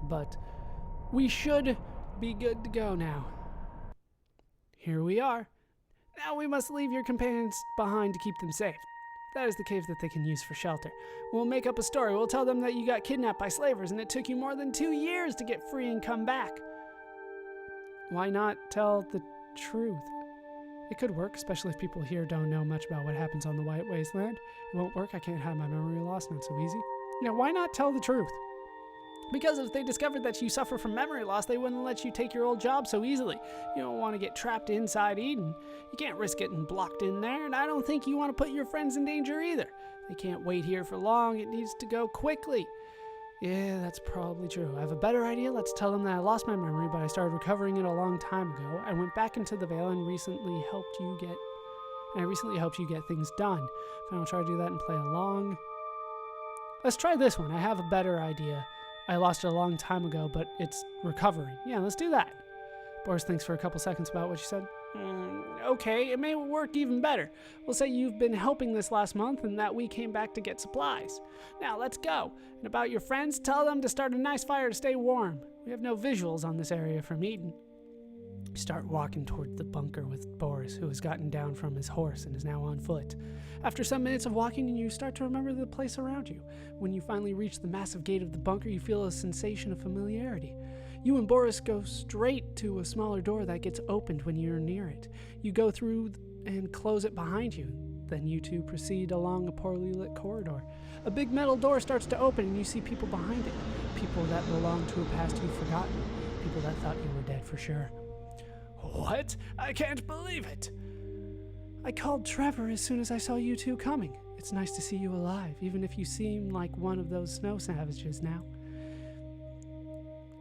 But we should be good to go now. Here we are. Now we must leave your companions behind to keep them safe. That is the cave that they can use for shelter. We'll make up a story. We'll tell them that you got kidnapped by slavers and it took you more than 2 years to get free and come back. Why not tell the truth? It could work, especially if people here don't know much about what happens on the White Wasteland. It won't work. I can't hide my memory loss. Not so easy. Now, why not tell the truth? Because if they discovered that you suffer from memory loss, they wouldn't let you take your old job so easily. You don't want to get trapped inside Eden. You can't risk getting blocked in there, and I don't think you want to put your friends in danger either. They can't wait here for long. It needs to go quickly. Yeah, that's probably true. I have a better idea. Let's tell them that I lost my memory, but I started recovering it a long time ago. I went back into the Veil and recently helped you get things done. If I don't try to do that and play along. Let's try this one. I have a better idea. I lost it a long time ago, but it's recovering. Yeah, let's do that. Boris thinks for a couple seconds about what you said. Okay, it may work even better. We'll say you've been helping this last month and that we came back to get supplies. Now, let's go. And about your friends, tell them to start a nice fire to stay warm. We have no visuals on this area from Eden. You start walking toward the bunker with Boris, who has gotten down from his horse and is now on foot. After some minutes of walking, you start to remember the place around you. When you finally reach the massive gate of the bunker, you feel a sensation of familiarity. You and Boris go straight to a smaller door that gets opened when you're near it. You go through and close it behind you. Then you two proceed along a poorly lit corridor. A big metal door starts to open and you see people behind it. People that belong to a past you've forgotten. People that thought you were dead for sure. What? I can't believe it. I called Trevor as soon as I saw you two coming. It's nice to see you alive, even if you seem like one of those snow savages now.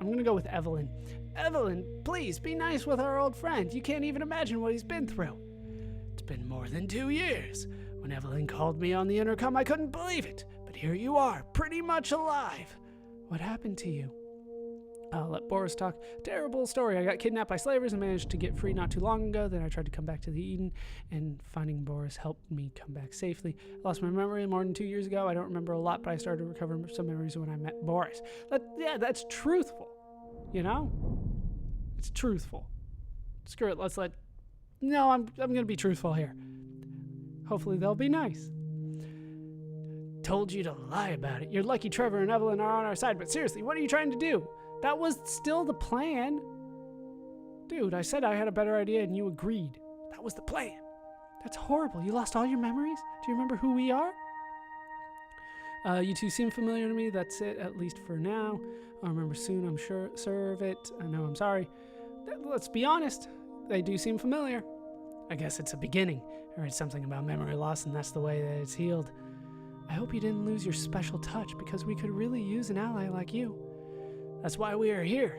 I'm gonna go with Evelyn. Evelyn, please be nice with our old friend. You can't even imagine what he's been through. It's been more than 2 years. When Evelyn called me on the intercom, I couldn't believe it. But here you are, pretty much alive. What happened to you? I'll let Boris talk. Terrible story. I got kidnapped by slavers and managed to get free not too long ago. Then I tried to come back to the Eden, and finding Boris helped me come back safely. I lost my memory more than 2 years ago. I don't remember a lot, but I started to recover some memories when I met Boris. That's truthful. You know? It's truthful. Screw it. I'm going to be truthful here. Hopefully they'll be nice. Told you to lie about it. You're lucky Trevor and Evelyn are on our side, but seriously, what are you trying to do? That was still the plan. Dude, I said I had a better idea and you agreed. That was the plan. That's horrible. You lost all your memories? Do you remember who we are? You two seem familiar to me. That's it, at least for now. I'll remember soon, I'm sure. Serve it. No, I'm sorry. Let's be honest. They do seem familiar. I guess it's a beginning. I read something about memory loss and that's the way that it's healed. I hope you didn't lose your special touch because we could really use an ally like you. That's why we are here.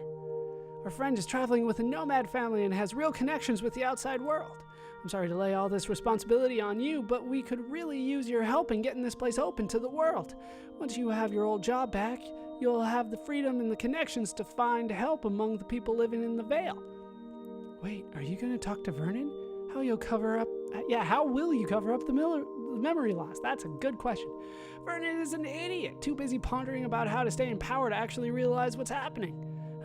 Our friend is traveling with a nomad family and has real connections with the outside world. I'm sorry to lay all this responsibility on you, but we could really use your help in getting this place open to the world. Once you have your old job back, you'll have the freedom and the connections to find help among the people living in the Vale. Wait, are you going to talk to Vernon? How will you cover up the memory loss? That's a good question. Vernon is an idiot, too busy pondering about how to stay in power to actually realize what's happening.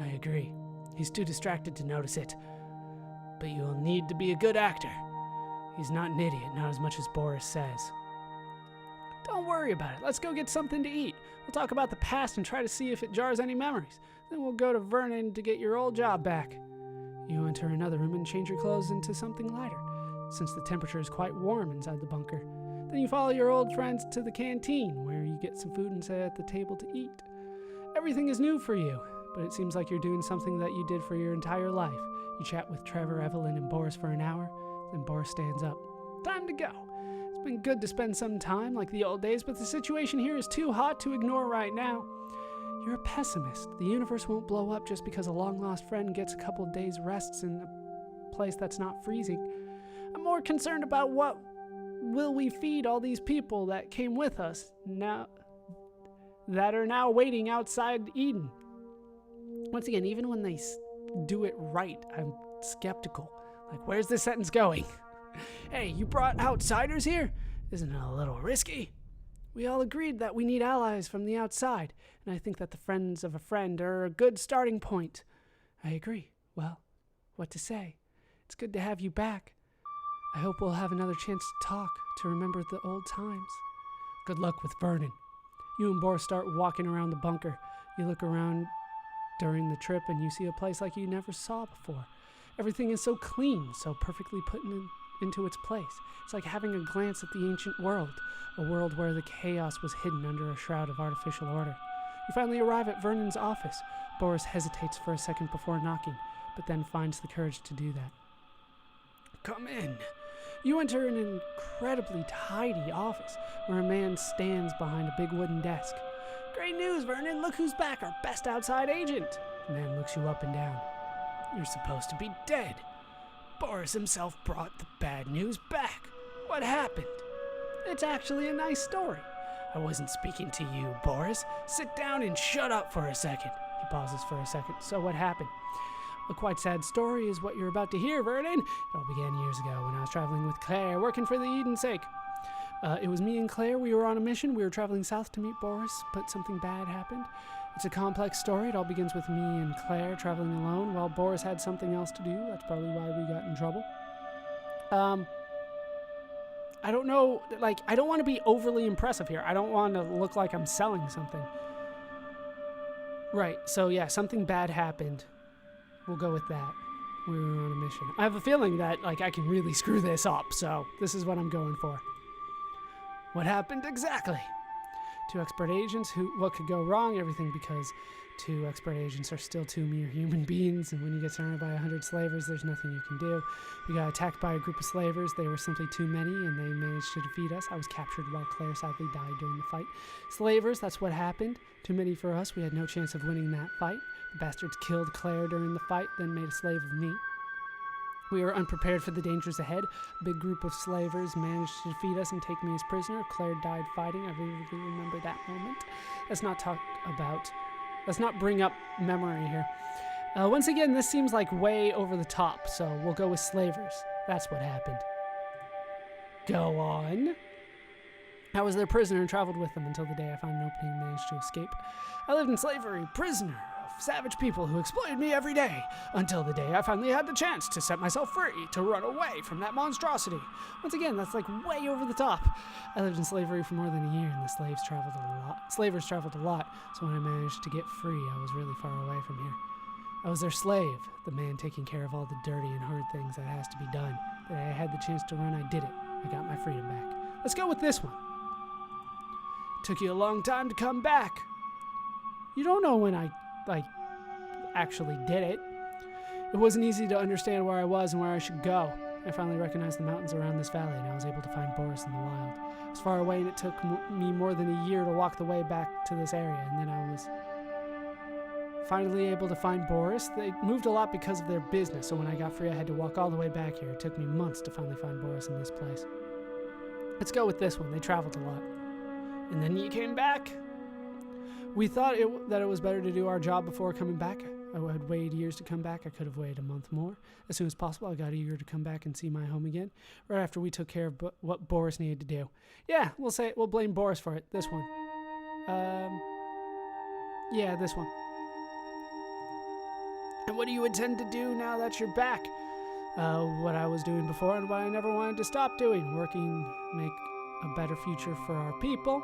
I agree. He's too distracted to notice it. But you'll need to be a good actor. He's not an idiot, not as much as Boris says. Don't worry about it. Let's go get something to eat. We'll talk about the past and try to see if it jars any memories. Then we'll go to Vernon to get your old job back. You enter another room and change your clothes into something lighter, since the temperature is quite warm inside the bunker. Then you follow your old friends to the canteen, where you get some food and sit at the table to eat. Everything is new for you, but it seems like you're doing something that you did for your entire life. You chat with Trevor, Evelyn, and Boris for an hour, then Boris stands up. Time to go. It's been good to spend some time like the old days, but the situation here is too hot to ignore right now. You're a pessimist. The universe won't blow up just because a long-lost friend gets a couple of days' rests in a place that's not freezing. I'm more concerned about what will we feed all these people that came with us now that are now waiting outside Eden. Once again, even when they do it right, I'm skeptical. Like, where's this sentence going? Hey, you brought outsiders here? Isn't it a little risky? We all agreed that we need allies from the outside, and I think that the friends of a friend are a good starting point. I agree. Well, what to say? It's good to have you back. I hope we'll have another chance to talk, to remember the old times. Good luck with Vernon. You and Boris start walking around the bunker. You look around during the trip and you see a place like you never saw before. Everything is so clean, so perfectly put into its place. It's like having a glance at the ancient world, a world where the chaos was hidden under a shroud of artificial order. You finally arrive at Vernon's office. Boris hesitates for a second before knocking, but then finds the courage to do that. Come in. You enter an incredibly tidy office where a man stands behind a big wooden desk. Great news, Vernon. Look who's back, our best outside agent. The man looks you up and down. You're supposed to be dead. Boris himself brought the bad news back. What happened? It's actually a nice story. I wasn't speaking to you, Boris. Sit down and shut up for a second. He pauses for a second. So what happened? A quite sad story is what you're about to hear, Vernon. It all began years ago when I was traveling with Claire, working for the Eden's sake. It was me and Claire. We were on a mission. We were traveling south to meet Boris, but something bad happened. It's a complex story. It all begins with me and Claire traveling alone while Boris had something else to do. That's probably why we got in trouble. I don't know, I don't want to be overly impressive here. I don't want to look like I'm selling something. Right, so yeah, something bad happened. We'll go with that. We were on a mission. I have a feeling that, I can really screw this up, so this is what I'm going for. What happened exactly? 2 expert agents, what could go wrong? Everything, because 2 expert agents are still 2 mere human beings, and when you get surrounded by 100 slavers, there's nothing you can do. We got attacked by a group of slavers. They were simply too many, and they managed to defeat us. I was captured while Claire sadly died during the fight. Slavers, that's what happened. Too many for us. We had no chance of winning that fight. The bastards killed Claire during the fight, then made a slave of me. We were unprepared for the dangers ahead. A big group of slavers managed to defeat us and take me as prisoner. Claire died fighting. I vividly remember that moment. Let's not bring up memory here. Once again, this seems like way over the top, so we'll go with slavers. That's what happened. Go on. I was their prisoner and traveled with them until the day I found an opening and managed to escape. I lived in slavery, prisoner of savage people who exploited me every day, until the day I finally had the chance to set myself free, to run away from that monstrosity. Once again, that's way over the top. I lived in slavery for more than a year, and the slavers traveled a lot, so when I managed to get free, I was really far away from here. I was their slave, the man taking care of all the dirty and hard things that has to be done. The day I had the chance to run, I did it. I got my freedom back. Let's go with this one. Took you a long time to come back. You don't know when I, actually did it. It wasn't easy to understand where I was and where I should go. I finally recognized the mountains around this valley, and I was able to find Boris in the wild. I was far away, and it took me more than a year to walk the way back to this area, and then I was finally able to find Boris. They moved a lot because of their business, so when I got free, I had to walk all the way back here. It took me months to finally find Boris in this place. Let's go with this one. They traveled a lot. And then you came back. We thought that it was better to do our job before coming back. I had waited years to come back. I could have waited a month more. As soon as possible, I got eager to come back and see my home again. Right after we took care of what Boris needed to do. Yeah, we'll blame Boris for it. This one. Yeah, this one. And what do you intend to do now that you're back? What I was doing before and what I never wanted to stop doing. Working, make a better future for our people.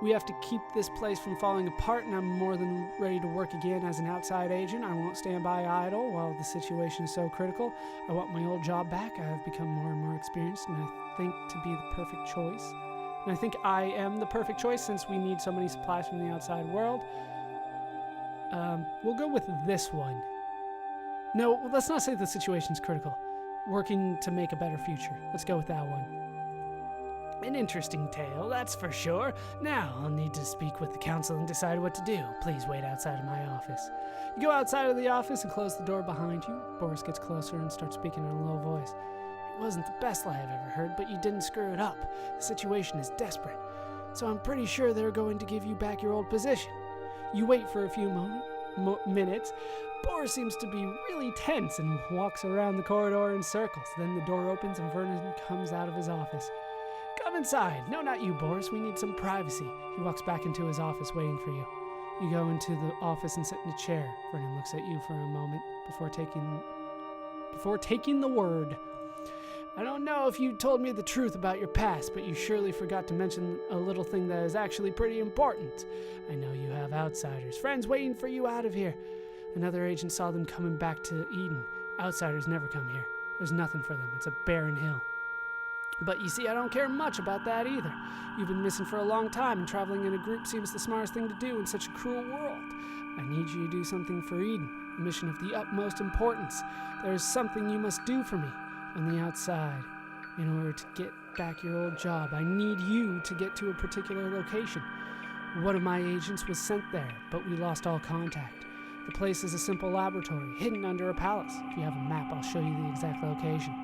We have to keep this place from falling apart, and I'm more than ready to work again as an outside agent. I won't stand by idle while the situation is so critical. I want my old job back. I have become more and more experienced, and I think to be the perfect choice. And I think I am the perfect choice since we need so many supplies from the outside world. We'll go with this one. No, let's not say the situation's critical. Working to make a better future. Let's go with that one. An interesting tale, that's for sure. Now, I'll need to speak with the council and decide what to do. Please wait outside of my office. You go outside of the office and close the door behind you. Boris gets closer and starts speaking in a low voice. It wasn't the best lie I've ever heard, but you didn't screw it up. The situation is desperate, so I'm pretty sure they're going to give you back your old position. You wait for a few minutes. Boris seems to be really tense and walks around the corridor in circles. Then the door opens and Vernon comes out of his office. Come inside. No, not you, Boris. We need some privacy. He walks back into his office waiting for you. You go into the office and sit in a chair. Vernon looks at you for a moment before taking the word. I don't know if you told me the truth about your past, but you surely forgot to mention a little thing that is actually pretty important. I know you have outsiders, friends waiting for you out of here. Another agent saw them coming back to Eden. Outsiders never come here. There's nothing for them. It's a barren hill. But you see, I don't care much about that either. You've been missing for a long time, and traveling in a group seems the smartest thing to do in such a cruel world. I need you to do something for Eden, a mission of the utmost importance. There is something you must do for me on the outside. In order to get back your old job, I need you to get to a particular location. One of my agents was sent there, but we lost all contact. The place is a simple laboratory, hidden under a palace. If you have a map, I'll show you the exact location.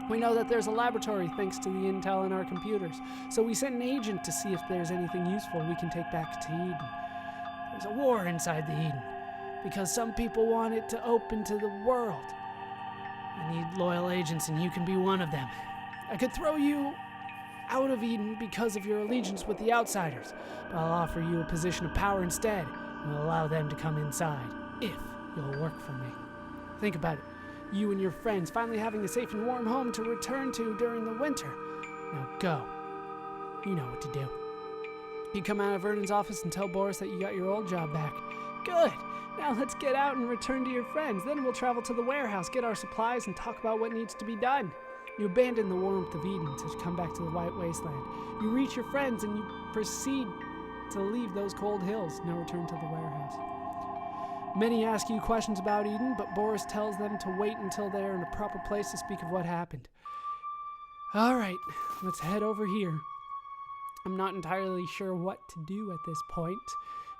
We know that there's a laboratory thanks to the intel in our computers, so we sent an agent to see if there's anything useful we can take back to Eden. There's a war inside the Eden, because some people want it to open to the world. I need loyal agents, and you can be one of them. I could throw you out of Eden because of your allegiance with the outsiders, but I'll offer you a position of power instead, and will allow them to come inside, if you'll work for me. Think about it. You and your friends finally having a safe and warm home to return to during the winter. Now go. You know what to do. You come out of Vernon's office and tell Boris that you got your old job back. Good. Now let's get out and return to your friends. Then we'll travel to the warehouse, get our supplies, and talk about what needs to be done. You abandon the warmth of Eden to come back to the White Wasteland. You reach your friends and you proceed to leave those cold hills. Now return to the warehouse. Many ask you questions about Eden, but Boris tells them to wait until they are in a proper place to speak of what happened. All right, let's head over here. I'm not entirely sure what to do at this point.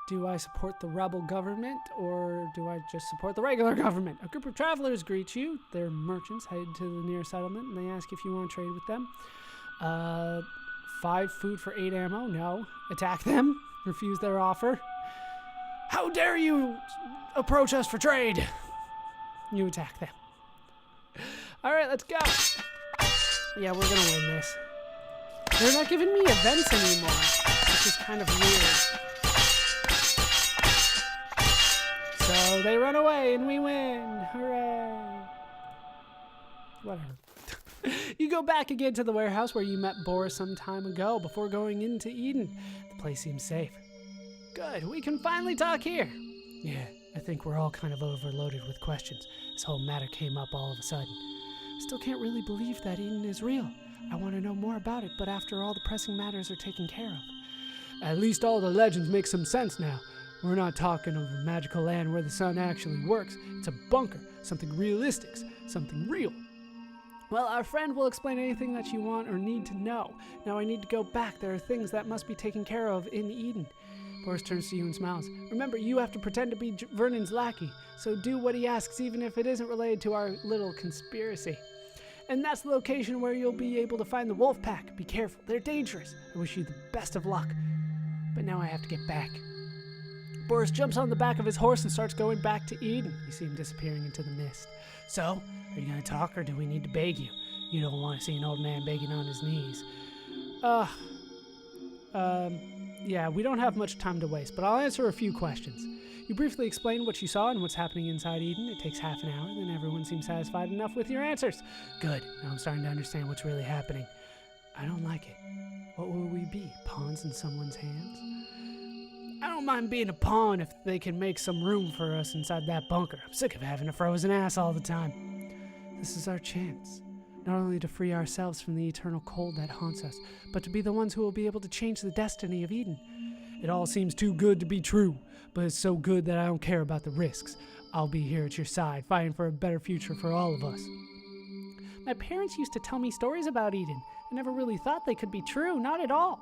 Do I support the rebel government, or do I just support the regular government? A group of travelers greet you. They're merchants headed to the nearest settlement, and they ask if you want to trade with them. 5 food for 8 ammo. No. Attack them. Refuse their offer. How dare you approach us for trade? You attack them. All right, let's go. Yeah, we're going to win this. They're not giving me events anymore, which is kind of weird. So they run away and we win. Hooray. Whatever. You go back again to the warehouse where you met Boris some time ago before going into Eden. The place seems safe. Good, we can finally talk here. Yeah, I think we're all kind of overloaded with questions. This whole matter came up all of a sudden. Still can't really believe that Eden is real. I want to know more about it, but after all the pressing matters are taken care of. At least all the legends make some sense now. We're not talking of a magical land where the sun actually works. It's a bunker, something realistic, something real. Well, our friend will explain anything that you want or need to know. Now I need to go back. There are things that must be taken care of in Eden. Boris turns to you and smiles. Remember, you have to pretend to be Vernon's lackey, so do what he asks even if it isn't related to our little conspiracy. And that's the location where you'll be able to find the wolf pack. Be careful, they're dangerous. I wish you the best of luck. But now I have to get back. Boris jumps on the back of his horse and starts going back to Eden. You see him disappearing into the mist. So, are you going to talk or do we need to beg you? You don't want to see an old man begging on his knees. Yeah, we don't have much time to waste, but I'll answer a few questions. You briefly explain what you saw and what's happening inside Eden. It takes half an hour, then everyone seems satisfied enough with your answers. Good, now I'm starting to understand what's really happening. I don't like it. What will we be, pawns in someone's hands? I don't mind being a pawn if they can make some room for us inside that bunker. I'm sick of having a frozen ass all the time. This is our chance. Not only to free ourselves from the eternal cold that haunts us, but to be the ones who will be able to change the destiny of Eden. It all seems too good to be true, but it's so good that I don't care about the risks. I'll be here at your side, fighting for a better future for all of us. My parents used to tell me stories about Eden. I never really thought they could be true, not at all.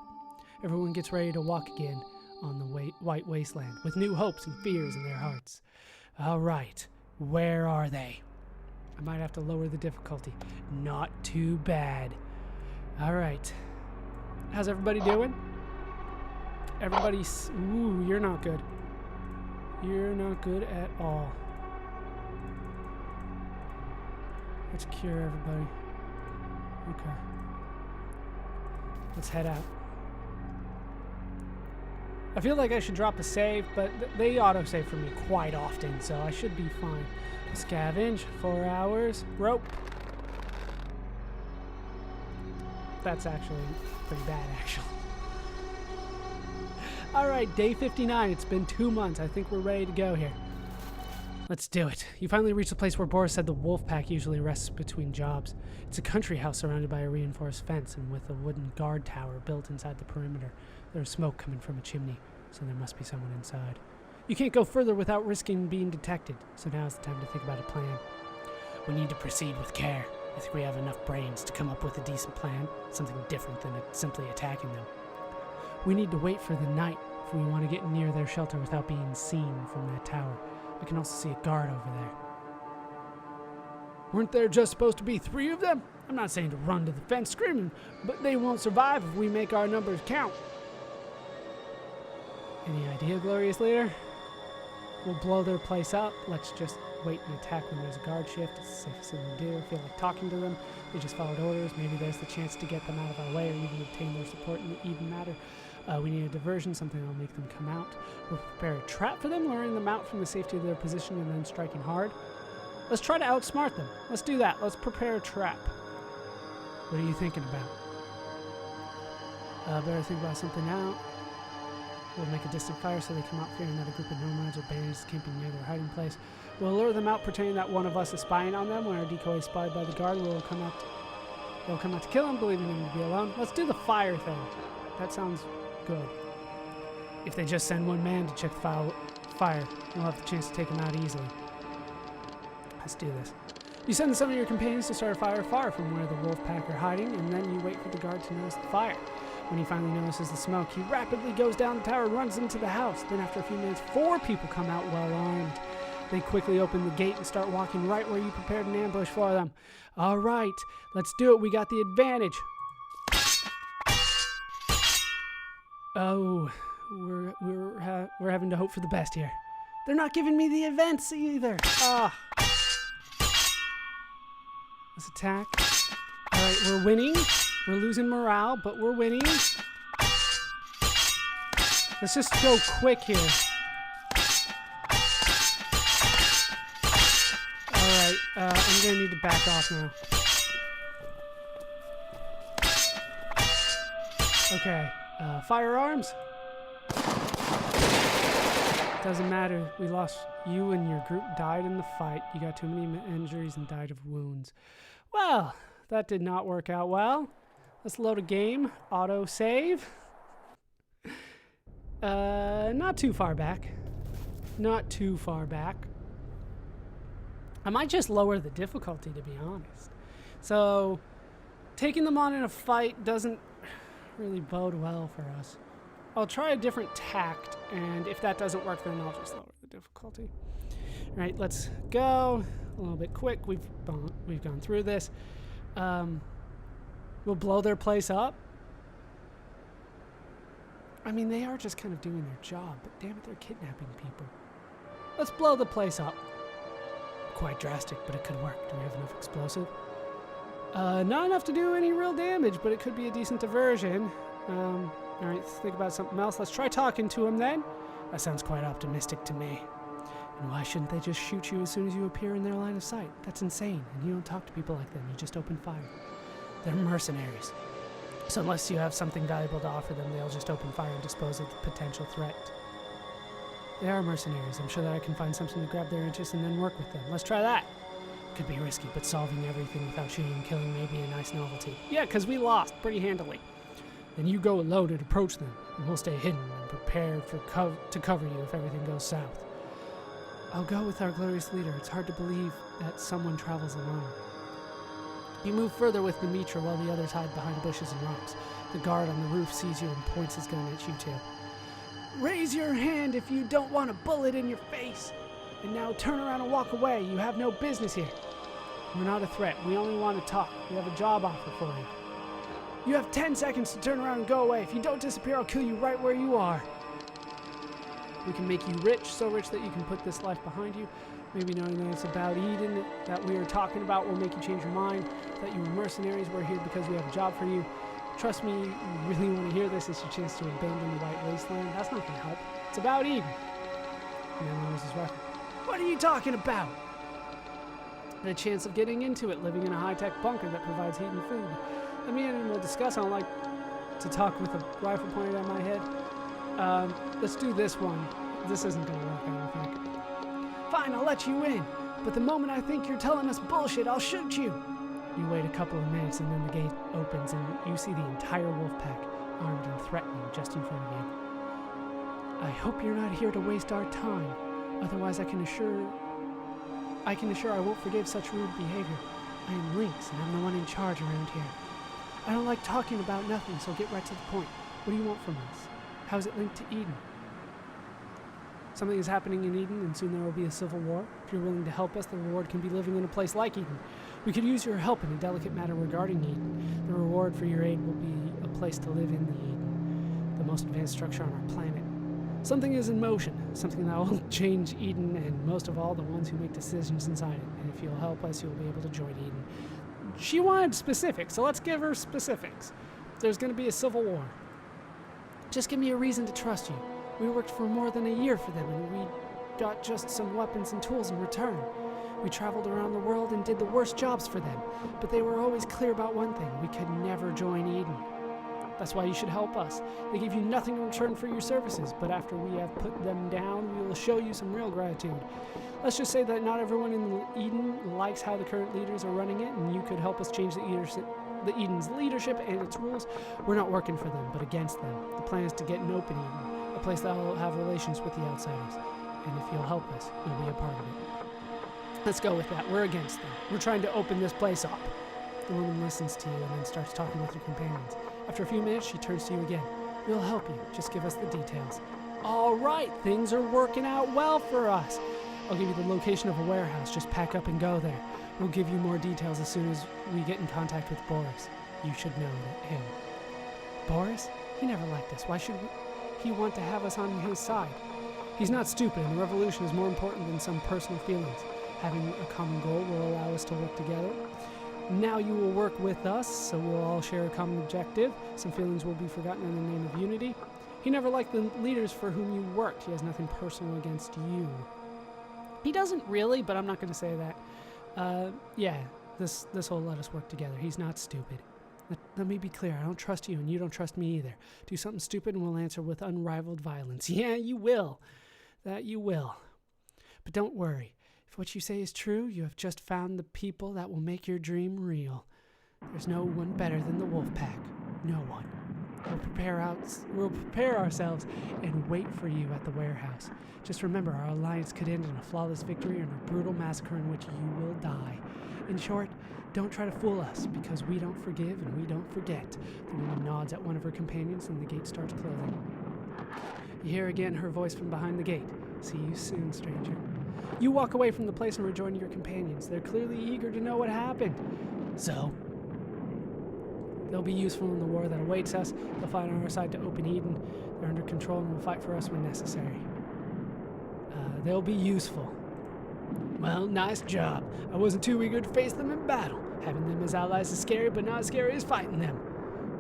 Everyone gets ready to walk again on the White Wasteland, with new hopes and fears in their hearts. All right, where are they? I might have to lower the difficulty. Not too bad. All right. How's everybody doing? Everybody's... Ooh, you're not good. You're not good at all. Let's cure everybody. Okay. Let's head out. I feel like I should drop a save, but they autosave for me quite often, so I should be fine. Scavenge, 4 hours. Rope. That's actually pretty bad, actually. Alright, day 59. It's been 2 months. I think we're ready to go here. Let's do it. You finally reached the place where Boris said the wolf pack usually rests between jobs. It's a country house surrounded by a reinforced fence and with a wooden guard tower built inside the perimeter. There's smoke coming from a chimney, so there must be someone inside. You can't go further without risking being detected, so now's the time to think about a plan. We need to proceed with care. I think we have enough brains to come up with a decent plan, something different than simply attacking them. We need to wait for the night if we want to get near their shelter without being seen from that tower. I can also see a guard over there. Weren't there just supposed to be 3 of them? I'm not saying to run to the fence screaming, but they won't survive if we make our numbers count. Any idea, glorious leader? We'll blow their place up. Let's just wait and attack when there's a guard shift. It's the safest thing to do. I feel like talking to them. They just followed orders. Maybe there's the chance to get them out of our way or even obtain their support in the even matter. We need a diversion, something that will make them come out. We'll prepare a trap for them, luring them out from the safety of their position and then striking hard. Let's try to outsmart them. Let's do that. Let's prepare a trap. What are you thinking about? Better think about something out. We'll make a distant fire so they come out fearing that a group of nomads or bandits camping near their hiding place. We'll lure them out pretending that one of us is spying on them. When our decoy is spotted by the guard, they'll come out to kill him, believing him to be alone. Let's do the fire thing. That sounds good. If they just send one man to check the fire, we'll have the chance to take him out easily. Let's do this. You send some of your companions to start a fire far from where the wolf pack are hiding, and then you wait for the guard to notice the fire. When he finally notices the smoke, he rapidly goes down the tower and runs into the house. Then after a few minutes, 4 people come out well armed. They quickly open the gate and start walking right where you prepared an ambush for them. All right, let's do it. We got the advantage. Oh, we're having to hope for the best here. They're not giving me the events either. Ah. Let's attack. All right, we're winning. We're losing morale, but we're winning. Let's just go quick here. Alright, I'm gonna need to back off now. Okay, firearms. Doesn't matter. We lost. You and your group died in the fight. You got too many injuries and died of wounds. Well, that did not work out well. Let's load a game. Auto save. Not too far back. Not too far back. I might just lower the difficulty, to be honest. So, taking them on in a fight doesn't really bode well for us. I'll try a different tact, and if that doesn't work, then I'll just lower the difficulty. All right, let's go a little bit quick. We've gone through this. We'll blow their place up. I mean, they are just kind of doing their job, but damn it, they're kidnapping people. Let's blow the place up. Quite drastic, but it could work. Do we have enough explosive? Not enough to do any real damage, but it could be a decent diversion. All right, let's think about something else. Let's try talking to him then. That sounds quite optimistic to me. And why shouldn't they just shoot you as soon as you appear in their line of sight? That's insane, and you don't talk to people like them. You just open fire. They're mercenaries. So unless you have something valuable to offer them, they'll just open fire and dispose of the potential threat. They are mercenaries. I'm sure that I can find something to grab their interest and then work with them. Let's try that. Could be risky, but solving everything without shooting and killing may be a nice novelty. Yeah, because we lost pretty handily. Then you go alone and approach them, and we'll stay hidden and prepared to cover you if everything goes south. I'll go with our glorious leader. It's hard to believe that someone travels alone. You move further with Dimitra while the others hide behind bushes and rocks. The guard on the roof sees you and points his gun at you two. Raise your hand if you don't want a bullet in your face. And now turn around and walk away. You have no business here. We're not a threat. We only want to talk. We have a job offer for you. You have 10 seconds to turn around and go away. If you don't disappear, I'll kill you right where you are. We can make you rich, so rich that you can put this life behind you. Maybe knowing that it's about Eden that we are talking about will make you change your mind, that you were mercenaries, we're here because we have a job for you. Trust me, you really want to hear this. It's your chance to abandon the White Wasteland. That's not going to help. It's about Eden. And then lowers his rifle. What are you talking about? The chance of getting into it, living in a high-tech bunker that provides heat and food. Let me in and we'll discuss. I don't like to talk with a rifle pointed at my head. Let's do this one. This isn't going to work, I don't think. Fine, I'll let you in. But the moment I think you're telling us bullshit, I'll shoot you. You wait a couple of minutes and then the gate opens and you see the entire wolf pack, armed and threatening, just in front of you. I hope you're not here to waste our time. Otherwise, I can assure I won't forgive such rude behavior. I am Lynx, and I'm the one in charge around here. I don't like talking about nothing, so get right to the point. What do you want from us? How is it linked to Eden? Something is happening in Eden, and soon there will be a civil war. If you're willing to help us, the reward can be living in a place like Eden. We could use your help in a delicate matter regarding Eden. The reward for your aid will be a place to live in the Eden, the most advanced structure on our planet. Something is in motion, something that will change Eden, and most of all, the ones who make decisions inside it. And if you'll help us, you'll be able to join Eden. She wanted specifics, so let's give her specifics. There's going to be a civil war. Just give me a reason to trust you. We worked for more than a year for them, and we got just some weapons and tools in return. We traveled around the world and did the worst jobs for them, but they were always clear about one thing: we could never join Eden. That's why you should help us. They give you nothing in return for your services, but after we have put them down, we will show you some real gratitude. Let's just say that not everyone in Eden likes how the current leaders are running it, and you could help us change the Eden's leadership and its rules. We're not working for them, but against them. The plan is to get an open Eden, a place that will have relations with the outsiders. And if you'll help us, you'll be a part of it. Let's go with that. We're against them. We're trying to open this place up. The woman listens to you and then starts talking with your companions. After a few minutes, she turns to you again. We'll help you. Just give us the details. All right, things are working out well for us. I'll give you the location of a warehouse. Just pack up and go there. We'll give you more details as soon as we get in contact with Boris. You should know him. Boris? He never liked us. Why should he want to have us on his side? He's not stupid, and the revolution is more important than some personal feelings. Having a common goal will allow us to work together. Now you will work with us, so we'll all share a common objective. Some feelings will be forgotten in the name of unity. He never liked the leaders for whom you worked. He has nothing personal against you. He doesn't really, but I'm not going to say that. This will let us work together. He's not stupid. Let me be clear. I don't trust you, and you don't trust me either. Do something stupid, and we'll answer with unrivaled violence. Yeah, you will. That you will. But don't worry. If what you say is true, you have just found the people that will make your dream real. There's no one better than the wolf pack. No one. We'll prepare ourselves and wait for you at the warehouse. Just remember, our alliance could end in a flawless victory or a brutal massacre in which you will die. In short, don't try to fool us, because we don't forgive and we don't forget. The woman nods at one of her companions and the gate starts closing. You hear again her voice from behind the gate. See you soon, stranger. You walk away from the place and rejoin your companions. They're clearly eager to know what happened. So, they'll be useful in the war that awaits us. They'll fight on our side to open Eden. They're under control and will fight for us when necessary. They'll be useful. Well, nice job. I wasn't too eager to face them in battle. Having them as allies is scary, but not as scary as fighting them.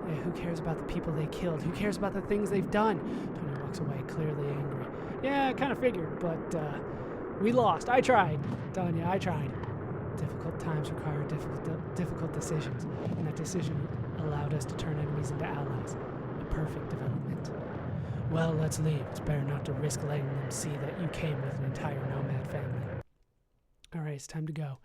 Yeah, who cares about the people they killed? Who cares about the things they've done? Tony walks away, clearly angry. Yeah, I kind of figured, but we lost. I tried. Tanya, I tried. Difficult times require difficult decisions, and that decision allowed us to turn enemies into allies. A perfect development. Well, let's leave. It's better not to risk letting them see that you came with an entire nomad family. All right, it's time to go.